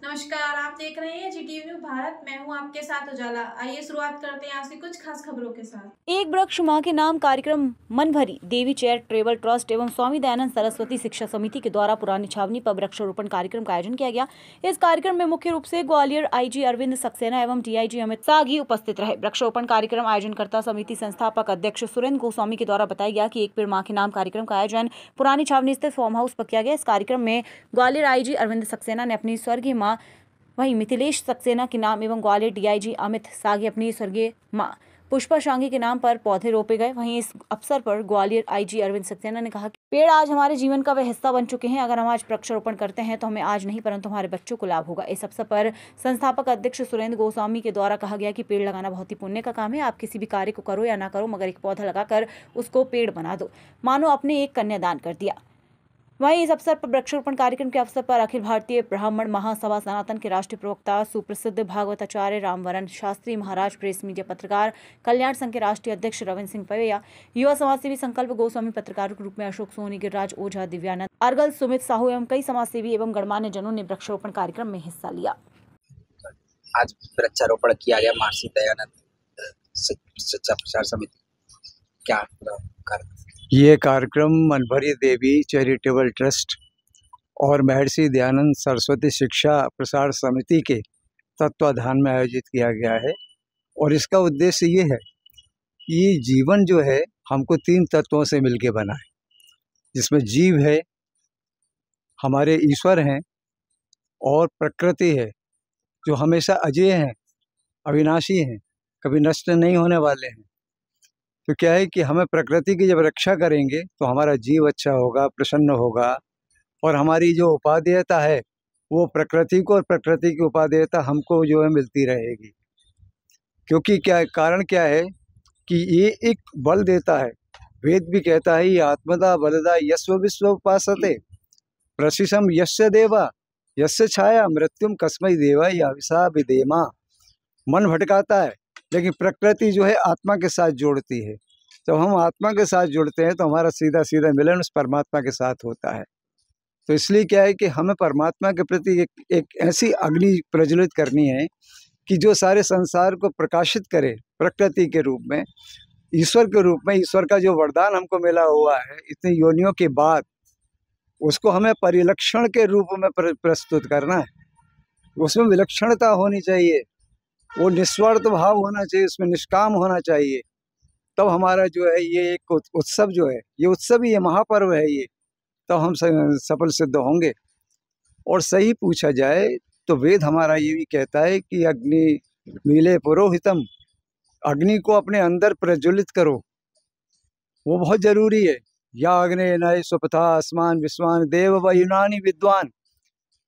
नमस्कार, आप देख रहे हैं जीटीवी न्यूज़ भारत। मैं हूं आपके साथ उजाला। आइए शुरुआत करते हैं आज की कुछ खास खबरों के साथ। एक वृक्ष मां के नाम कार्यक्रम मनभरी देवी चैरिटेबल ट्रस्ट एवं स्वामी दयानंद सरस्वती शिक्षा समिति के द्वारा पुरानी छावनी पर वृक्षारोपण कार्यक्रम का आयोजन किया गया। इस कार्यक्रम में मुख्य रूप से ग्वालियर आईजी अरविंद सक्सेना एवं डीआईजी अमित सागी उपस्थित रहे। वृक्षारोपण कार्यक्रम आयोजनकर्ता समिति संस्थापक अध्यक्ष सुरेंद्र गोस्वामी के द्वारा बताया गया कि एक पेड़ मां के नाम कार्यक्रम का आयोजन पुरानी छावनी स्थित फार्म हाउस पर किया गया। इस कार्यक्रम में ग्वालियर आईजी अरविंद सक्सेना ने अपनी स्वर्गीय मां वहीं मिथिलेश सक्सेना के नाम एवं ग्वालियर डीआईजी अमित सागी अपनी स्वर्गीय मां पुष्पा शांगी के नाम पर पौधे रोपे गए। वहीं इस अवसर पर ग्वालियर आईजी अरविंद सक्सेना ने कहा कि पेड़ आज हमारे जीवन का वह हिस्सा बन चुके हैं। अगर हम आज वृक्षारोपण करते हैं तो हमें आज नहीं परंतु हमारे बच्चों को लाभ होगा। इस अवसर पर संस्थापक अध्यक्ष सुरेंद्र गोस्वामी के द्वारा कहा गया कि पेड़ लगाना बहुत ही पुण्य का काम है। आप किसी भी कार्य को करो या ना करो, मगर एक पौधा लगाकर उसको पेड़ बना दो, मानो आपने एक कन्यादान कर दिया। वहीं इस अवसर पर वृक्षारोपण कार्यक्रम के अवसर पर अखिल भारतीय ब्राह्मण महासभा सनातन के राष्ट्रीय प्रवक्ता सुप्रसिद्ध भागवताचार्य रामवरण शास्त्री महाराज, प्रेस मीडिया पत्रकार कल्याण संघ के राष्ट्रीय अध्यक्ष रविंद्र सिंह पवैया, युवा समाजसेवी संकल्प गोस्वामी पत्रकारों के रूप में अशोक सोनी, गिरिराज ओझा, दिव्यानंद अर्गल, सुमित साहू एवं कई समाजसेवी एवं गणमान्य जनों ने वृक्षारोपण कार्यक्रम में हिस्सा लिया। आज वृक्षारोपण किया गया महर्षि दयानंद शिक्षा प्रसार समिति क्या ये कार्यक्रम मनभरी देवी चैरिटेबल ट्रस्ट और महर्षि दयानंद सरस्वती शिक्षा प्रसार समिति के तत्वाधान में आयोजित किया गया है। और इसका उद्देश्य ये है कि जीवन जो है हमको 3 तत्वों से मिलके बना है, जिसमें जीव है, हमारे ईश्वर हैं और प्रकृति है, जो हमेशा अजेय हैं, अविनाशी हैं, कभी नष्ट नहीं होने वाले हैं। तो क्या है कि हमें प्रकृति की जब रक्षा करेंगे तो हमारा जीव अच्छा होगा, प्रसन्न होगा, और हमारी जो उपादेयता है वो प्रकृति को और प्रकृति की उपादेयता हमको जो है मिलती रहेगी। क्योंकि क्या कारण क्या है कि ये एक बल देता है। वेद भी कहता है ये आत्मदा बलदा यस्व विश्व उपासते प्रशिषम यस्य देवा यस्य छाया मृत्युम कस्मै देवा याविषा विदेमा। मन भटकाता है लेकिन प्रकृति जो है आत्मा के साथ जोड़ती है। जब हम आत्मा के साथ जुड़ते हैं तो हमारा सीधा सीधा मिलन उस परमात्मा के साथ होता है। तो इसलिए क्या है कि हमें परमात्मा के प्रति एक ऐसी अग्नि प्रज्वलित करनी है कि जो सारे संसार को प्रकाशित करे प्रकृति के रूप में, ईश्वर के रूप में। ईश्वर का जो वरदान हमको मिला हुआ है इतनी योनियों के बाद, उसको हमें परिलक्षण के रूप में प्रस्तुत करना है। उसमें विलक्षणता होनी चाहिए, वो निस्वार्थ भाव होना चाहिए, उसमें निष्काम होना चाहिए। तब हमारा जो है ये एक उत्सव जो है, ये उत्सव ही, ये महापर्व है ये, तब हम सफल सिद्ध होंगे। और सही पूछा जाए तो वेद हमारा ये भी कहता है कि अग्नि मीले पुरोहितम, अग्नि को अपने अंदर प्रज्वलित करो, वो बहुत जरूरी है। या अग्नि नय स्वपथा आसमान विश्वान देव व यूनानी विद्वान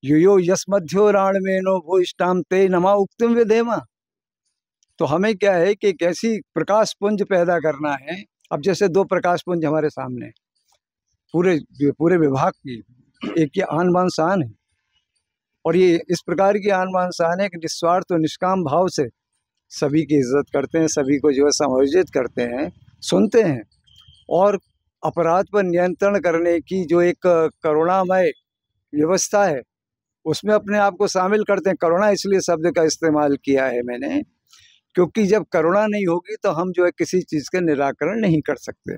युयो यस मध्यो राणमेनो भूष्टाम ते नमा उक्तम विधेमा। तो हमें क्या है कि एक ऐसी प्रकाश पुंज पैदा करना है। अब जैसे 2 प्रकाश पुंज हमारे सामने पूरे विभाग की, एक ये आन बान शान है और ये इस प्रकार की आन बान शान है कि निस्वार्थ और निष्काम भाव से सभी की इज्जत करते हैं, सभी को जो है समायोजित करते हैं, सुनते हैं। और अपराध पर नियंत्रण करने की जो एक करुणामय व्यवस्था है उसमें अपने आप को शामिल करते हैं। करुणा इसलिए शब्द का इस्तेमाल किया है मैंने, क्योंकि जब करुणा नहीं होगी तो हम जो है किसी चीज का निराकरण नहीं कर सकते।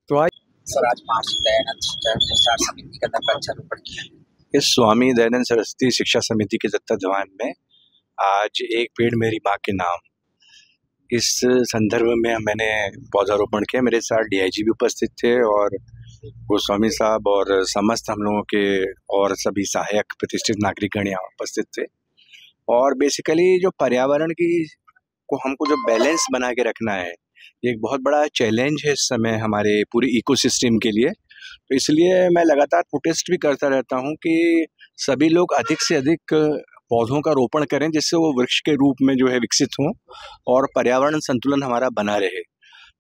तो आज महर्षि दयानंद शिक्षा प्रसार समिति का वृक्षारोपण किया। इस स्वामी दयानंद सरस्वती शिक्षा समिति के तत्वाधान में आज एक पेड़ मेरी माँ के नाम, इस संदर्भ में मैंने पौधारोपण किया। मेरे साथ डीआईजी भी उपस्थित थे और गोस्वामी साहब और समस्त हम लोगों के और सभी सहायक प्रतिष्ठित नागरिकगण यहाँ उपस्थित थे। और बेसिकली जो पर्यावरण की को हमको जो बैलेंस बना के रखना है, ये एक बहुत बड़ा चैलेंज है इस समय हमारे पूरे इकोसिस्टम के लिए। तो इसलिए मैं लगातार प्रोटेस्ट भी करता रहता हूँ कि सभी लोग अधिक से अधिक पौधों का रोपण करें, जिससे वो वृक्ष के रूप में जो है विकसित हों और पर्यावरण संतुलन हमारा बना रहे।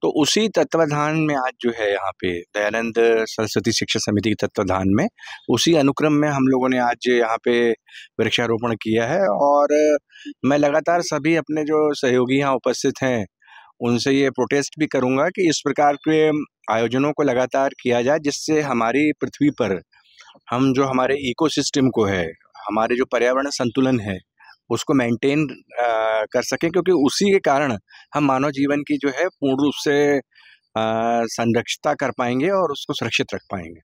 तो उसी तत्वाधान में आज जो है यहाँ पे दयानंद सरस्वती शिक्षा समिति के तत्वाधान में, उसी अनुक्रम में हम लोगों ने आज यहाँ पे वृक्षारोपण किया है। और मैं लगातार सभी अपने जो सहयोगी यहाँ उपस्थित हैं उनसे ये प्रोटेस्ट भी करूँगा कि इस प्रकार के आयोजनों को लगातार किया जाए, जिससे हमारी पृथ्वी पर हम जो हमारे इकोसिस्टम को है, हमारे जो पर्यावरण संतुलन है उसको मेंटेन कर सकें, क्योंकि उसी के कारण हम मानव जीवन की जो है पूर्ण रूप से संरक्षिता कर पाएंगे और उसको सुरक्षित रख पाएंगे।